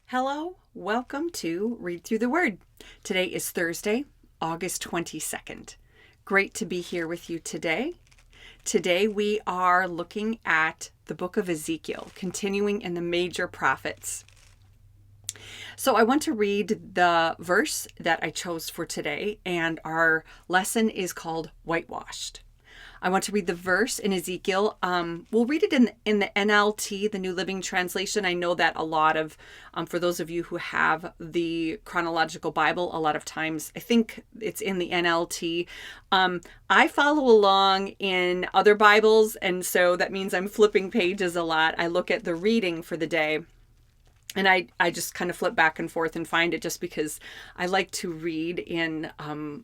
Hello, welcome to Read Through the Word. Today is Thursday, August 22nd. Great to be here with you today. Today we are looking at the book of Ezekiel, continuing in the major prophets. So I want to read the verse that I chose for today, and our lesson is called Whitewashed. I want to read the verse in Ezekiel. We'll read it in the NLT, the New Living Translation. I know that a lot of, for those of you who have the chronological Bible, a lot of times I think it's in the NLT. I follow along in other Bibles, and so that means I'm flipping pages a lot. I look at the reading for the day. And I just kind of flip back and forth and find it, just because I like to read in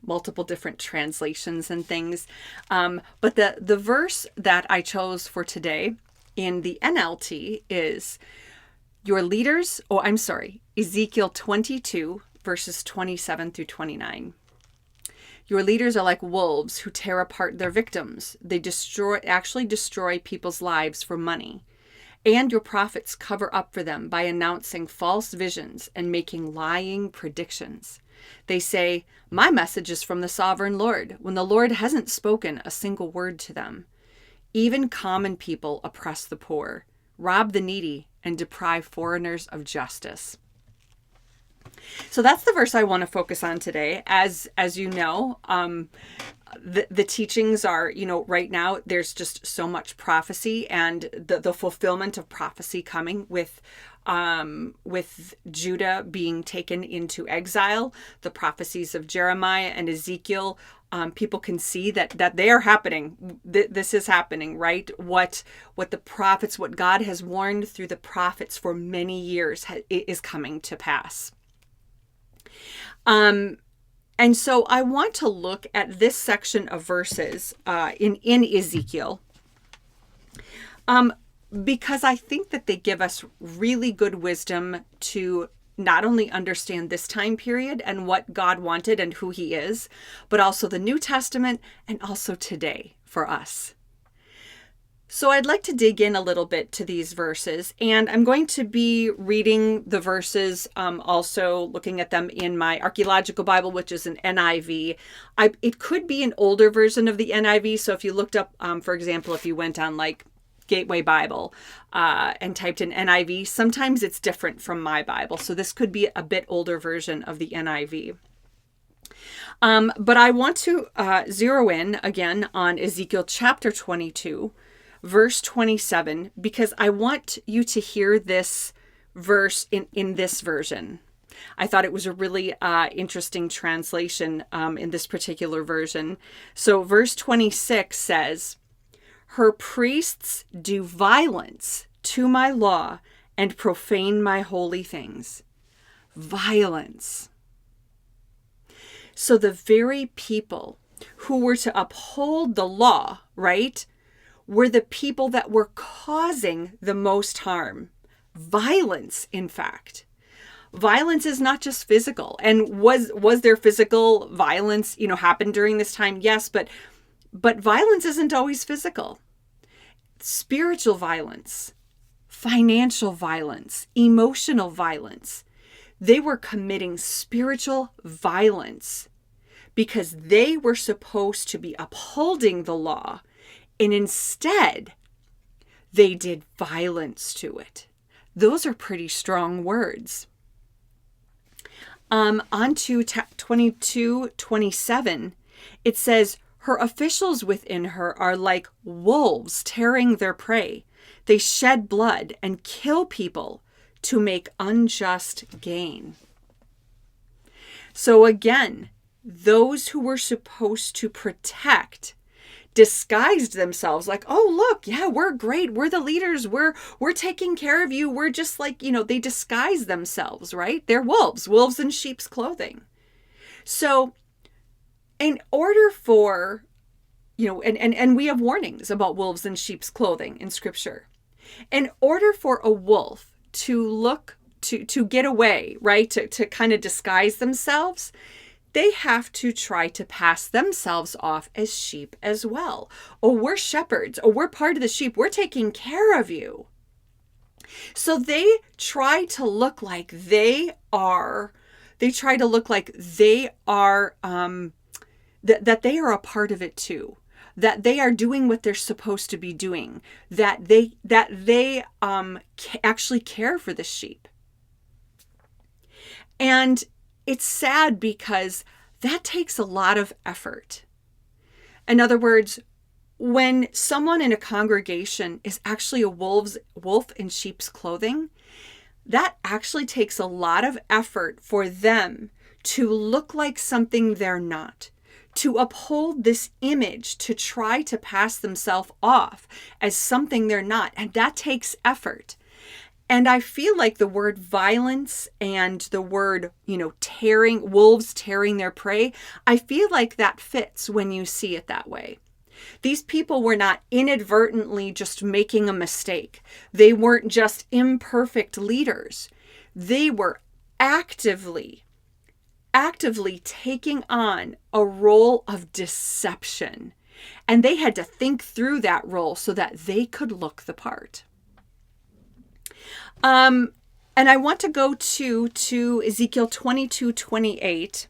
multiple different translations and things. But the verse that I chose for today in the NLT is Ezekiel 22, verses 27 through 29. Your leaders are like wolves who tear apart their victims. They actually destroy people's lives for money. And your prophets cover up for them by announcing false visions and making lying predictions. They say, "My message is from the sovereign Lord," when the Lord hasn't spoken a single word to them. Even common people oppress the poor, rob the needy, and deprive foreigners of justice. So that's the verse I want to focus on today. As you know, the teachings are, right now there's just so much prophecy and the fulfillment of prophecy coming with Judah being taken into exile, the prophecies of Jeremiah and Ezekiel. People can see that they are happening. This is happening, right? What the prophets, what God has warned through the prophets for many years is coming to pass. And so I want to look at this section of verses in Ezekiel because I think that they give us really good wisdom to not only understand this time period and what God wanted and who he is, but also the New Testament and also today for us. So I'd like to dig in a little bit to these verses, and I'm going to be reading the verses, also looking at them in my archaeological Bible, which is an NIV. It could be an older version of the NIV, so if you looked up, for example, if you went on like Gateway Bible and typed in NIV, sometimes it's different from my Bible, so this could be a bit older version of the NIV. But I want to zero in again on Ezekiel chapter 22, verse 27, because I want you to hear this verse in this version. I thought it was a really interesting translation in this particular version. So verse 26 says, "Her priests do violence to my law and profane my holy things." Violence. So the very people who were to uphold the law, right, were the people that were causing the most harm. Violence, in fact. Violence is not just physical. And was there physical violence, happened during this time? Yes, but violence isn't always physical. Spiritual violence, financial violence, emotional violence. They were committing spiritual violence because they were supposed to be upholding the law. And instead, they did violence to it. Those are pretty strong words. On to 22:27, it says, "Her officials within her are like wolves tearing their prey. They shed blood and kill people to make unjust gain." So again, those who were supposed to protect disguised themselves like, "Oh, look, yeah, we're great. We're the leaders. We're taking care of you. We're just like, they disguise themselves, right? They're wolves in sheep's clothing." So in order for, and we have warnings about wolves in sheep's clothing in scripture. In order for a wolf to look, to get away, right? To kind of disguise themselves, they have to try to pass themselves off as sheep as well. Oh, we're shepherds. Oh, we're part of the sheep. We're taking care of you. So they try to look like they are, that they are a part of it too. That they are doing what they're supposed to be doing. That they actually care for the sheep. And it's sad because that takes a lot of effort. In other words, when someone in a congregation is actually a wolf in sheep's clothing, that actually takes a lot of effort for them to look like something they're not, to uphold this image, to try to pass themselves off as something they're not. And that takes effort. And I feel like the word violence and the word, wolves tearing their prey, I feel like that fits when you see it that way. These people were not inadvertently just making a mistake. They weren't just imperfect leaders. They were actively taking on a role of deception. And they had to think through that role so that they could look the part. And I want to go to Ezekiel 22:28.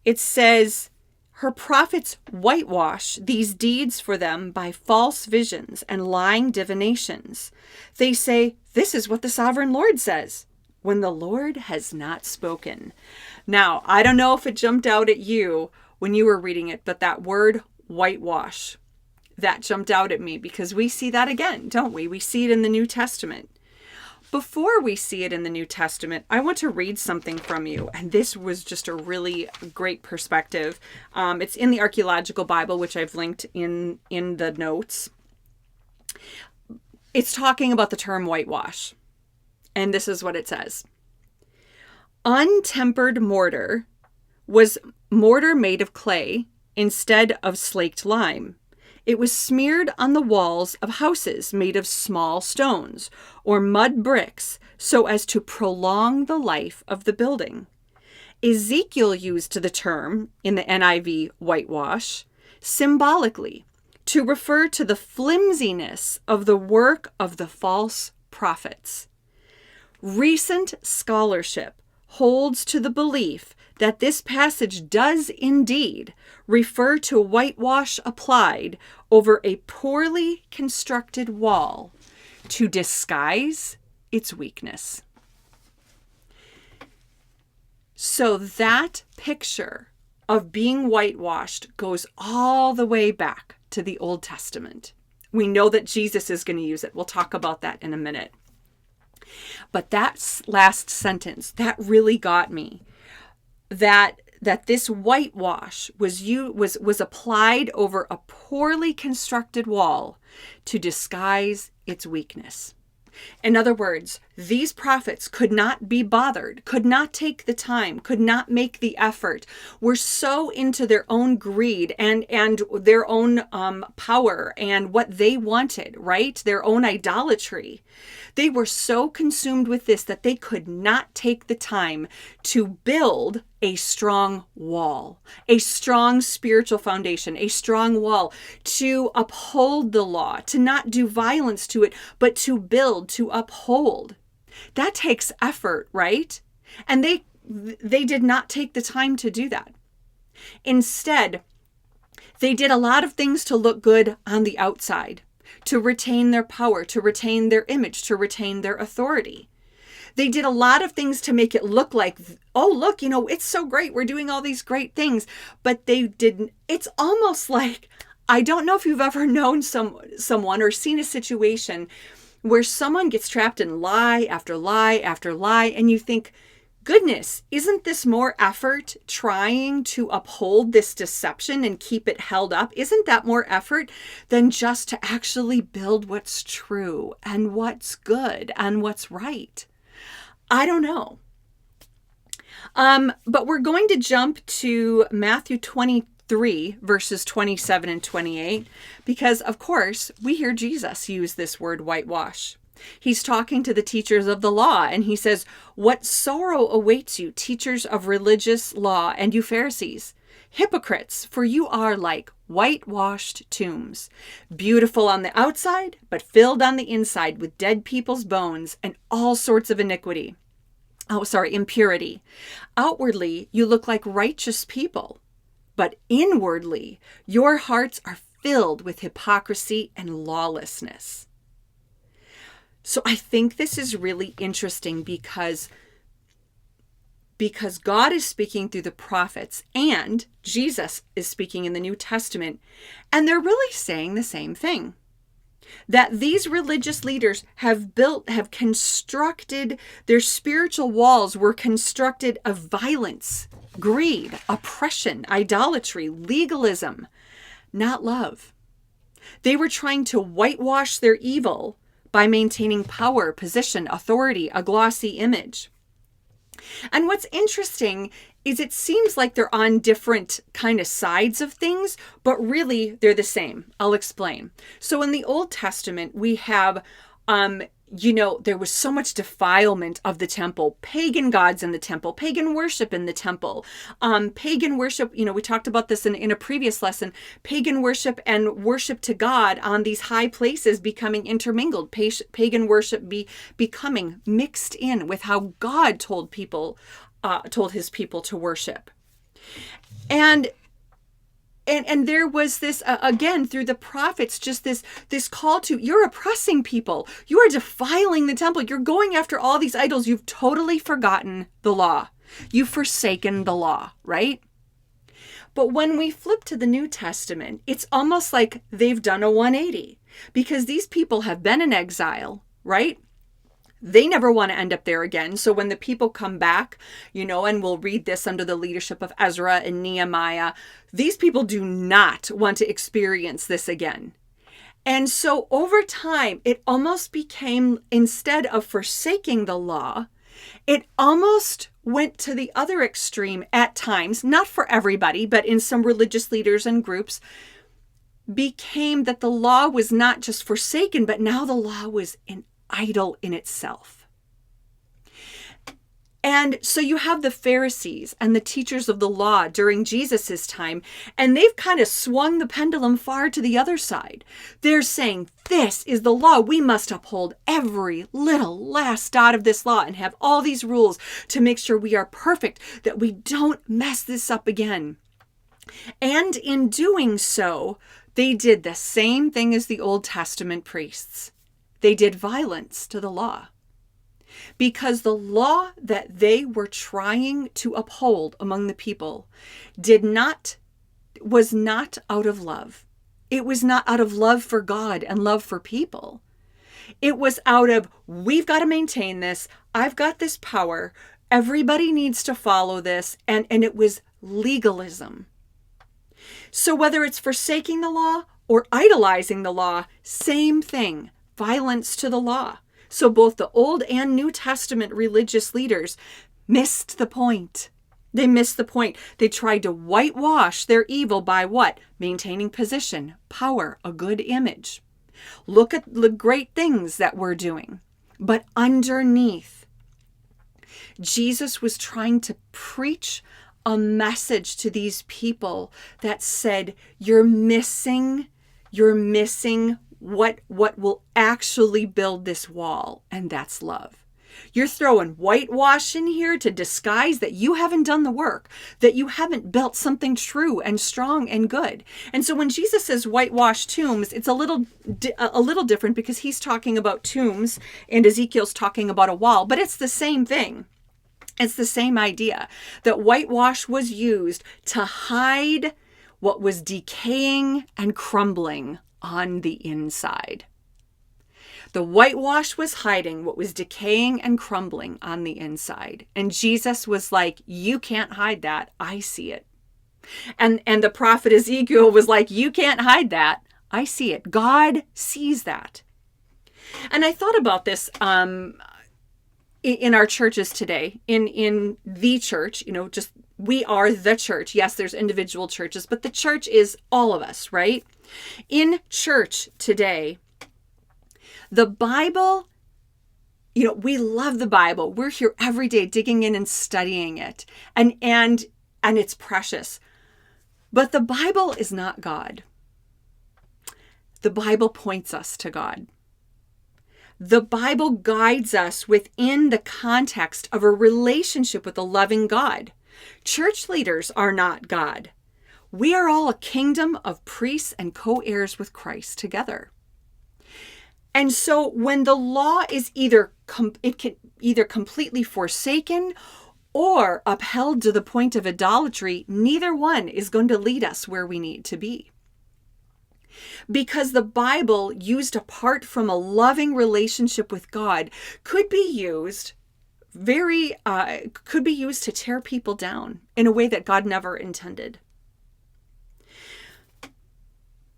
It says, her prophets whitewash these deeds for them by false visions and lying divinations. They say, this is what the sovereign Lord says, when the Lord has not spoken. Now, I don't know if it jumped out at you when you were reading it, but that word whitewash, that jumped out at me because we see that again, don't we? We see it in the New Testament. Before we see it in the New Testament, I want to read something from you. And this was just a really great perspective. It's in the Archaeological Bible, which I've linked in the notes. It's talking about the term whitewash. And this is what it says. Untempered mortar was mortar made of clay instead of slaked lime. It was smeared on the walls of houses made of small stones or mud bricks so as to prolong the life of the building. Ezekiel used the term, in the NIV, whitewash, symbolically to refer to the flimsiness of the work of the false prophets. Recent scholarship holds to the belief that this passage does indeed refer to whitewash applied over a poorly constructed wall to disguise its weakness. So that picture of being whitewashed goes all the way back to the Old Testament. We know that Jesus is going to use it. We'll talk about that in a minute. But that last sentence, that really got me. That this whitewash was applied over a poorly constructed wall to disguise its weakness. In other words, these prophets could not be bothered, could not take the time, could not make the effort, were so into their own greed and their own power and what they wanted, right? Their own idolatry. They were so consumed with this that they could not take the time to build a strong wall, a strong spiritual foundation, a strong wall to uphold the law, to not do violence to it, but to build, to uphold. That takes effort, right? And they did not take the time to do that. Instead, they did a lot of things to look good on the outside, to retain their power, to retain their image, to retain their authority. They did a lot of things to make it look like, oh, look, it's so great. We're doing all these great things. But they didn't. It's almost like, I don't know if you've ever known someone or seen a situation where someone gets trapped in lie after lie after lie. And you think, goodness, isn't this more effort trying to uphold this deception and keep it held up? Isn't that more effort than just to actually build what's true and what's good and what's right? I don't know. But we're going to jump to Matthew 23, verses 27 and 28, because, of course, we hear Jesus use this word whitewash. He's talking to the teachers of the law, and he says, "What sorrow awaits you, teachers of religious law, and you Pharisees, hypocrites, for you are like whitewashed tombs, beautiful on the outside, but filled on the inside with dead people's bones and all sorts of iniquity." Impurity. "Outwardly, you look like righteous people, but inwardly, your hearts are filled with hypocrisy and lawlessness." So I think this is really interesting because God is speaking through the prophets and Jesus is speaking in the New Testament, and they're really saying the same thing. That these religious leaders have constructed, their spiritual walls were constructed of violence, greed, oppression, idolatry, legalism, not love. They were trying to whitewash their evil by maintaining power, position, authority, a glossy image. And what's interesting is it seems like they're on different kind of sides of things, but really they're the same. I'll explain. So in the Old Testament, we have, there was so much defilement of the temple, pagan gods in the temple, pagan worship in the temple, pagan worship, we talked about this in a previous lesson, pagan worship and worship to God on these high places becoming intermingled, pagan worship becoming mixed in with how God told his people to worship. And there was this, again, through the prophets, just this call to, you're oppressing people. You are defiling the temple. You're going after all these idols. You've totally forgotten the law. You've forsaken the law, right? But when we flip to the New Testament, it's almost like they've done a 180 because these people have been in exile, right? They never want to end up there again. So when the people come back, and we'll read this under the leadership of Ezra and Nehemiah, these people do not want to experience this again. And so over time, it almost became, instead of forsaking the law, it almost went to the other extreme at times, not for everybody, but in some religious leaders and groups, became that the law was not just forsaken, but now the law was an idol in itself. And so you have the Pharisees and the teachers of the law during Jesus's time, and they've kind of swung the pendulum far to the other side. They're saying, this is the law. We must uphold every little last dot of this law and have all these rules to make sure we are perfect, that we don't mess this up again. And in doing so, they did the same thing as the Old Testament priests. They did violence to the law because the law that they were trying to uphold among the people was not out of love. It was not out of love for God and love for people. It was out of, we've got to maintain this. I've got this power. Everybody needs to follow this. And it was legalism. So whether it's forsaking the law or idolizing the law, same thing. Violence to the law. So both the Old and New Testament religious leaders missed the point. They missed the point. They tried to whitewash their evil by what? Maintaining position, power, a good image. Look at the great things that we're doing. But underneath, Jesus was trying to preach a message to these people that said, you're missing what will actually build this wall, and that's love. You're throwing whitewash in here to disguise that you haven't done the work, that you haven't built something true and strong and good. And so when Jesus says whitewashed tombs, it's a little different because he's talking about tombs and Ezekiel's talking about a wall, but it's the same thing. It's the same idea that whitewash was used to hide what was decaying and crumbling on the inside. The whitewash was hiding what was decaying and crumbling on the inside. And Jesus was like, you can't hide that. I see it. And the prophet Ezekiel was like, you can't hide that. I see it. God sees that. And I thought about this in our churches today, in the church, just we are the church. Yes, there's individual churches, but the church is all of us, right? In church today, the Bible we love the Bible. We're here every day digging in and studying it. And it's precious. But the Bible is not God. The Bible points us to God. The Bible guides us within the context of a relationship with a loving God. Church leaders are not God. We are all a kingdom of priests and co-heirs with Christ together. And so when the law is either completely forsaken or upheld to the point of idolatry, neither one is going to lead us where we need to be. Because the Bible, used apart from a loving relationship with God, could be used to tear people down in a way that God never intended.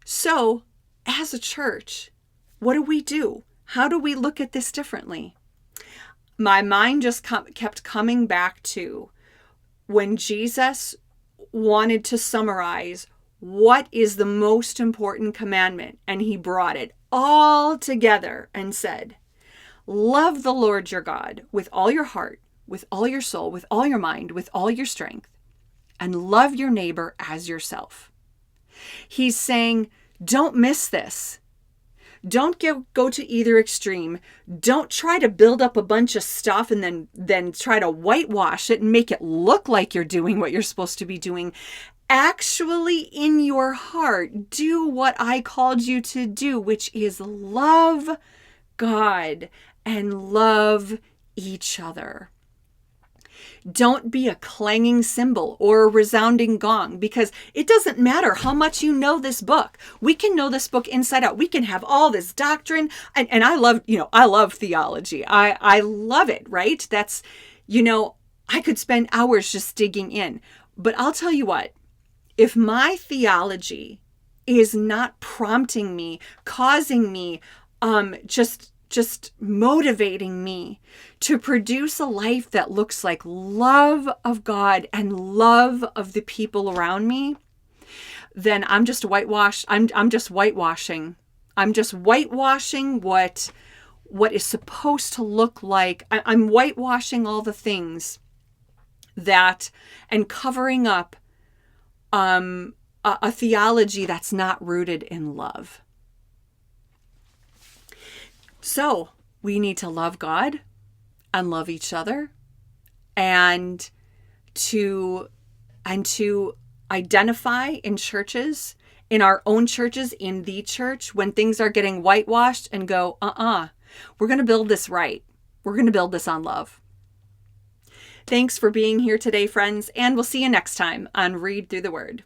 So, as a church, what do? How do we look at this differently? My mind just kept coming back to when Jesus wanted to summarize what is the most important commandment, and he brought it all together and said, love the Lord your God with all your heart, with all your soul, with all your mind, with all your strength, and love your neighbor as yourself. He's saying, don't miss this. Don't go to either extreme. Don't try to build up a bunch of stuff and then try to whitewash it and make it look like you're doing what you're supposed to be doing. Actually, in your heart, do what I called you to do, which is love God and love each other. Don't be a clanging cymbal or a resounding gong, because it doesn't matter how much you know this book. We can know this book inside out. We can have all this doctrine. And I love theology. I love it, right? That's, I could spend hours just digging in. But I'll tell you what, if my theology is not prompting me, causing me, just motivating me to produce a life that looks like love of God and love of the people around me, then I'm just whitewashed. I'm just whitewashing. I'm just whitewashing what is supposed to look like. I'm whitewashing all the things that, and covering up a theology that's not rooted in love. So we need to love God and love each other, and to identify in churches, in our own churches, in the church, when things are getting whitewashed, and go, we're going to build this right. We're going to build this on love. Thanks for being here today, friends, and we'll see you next time on Read Through the Word.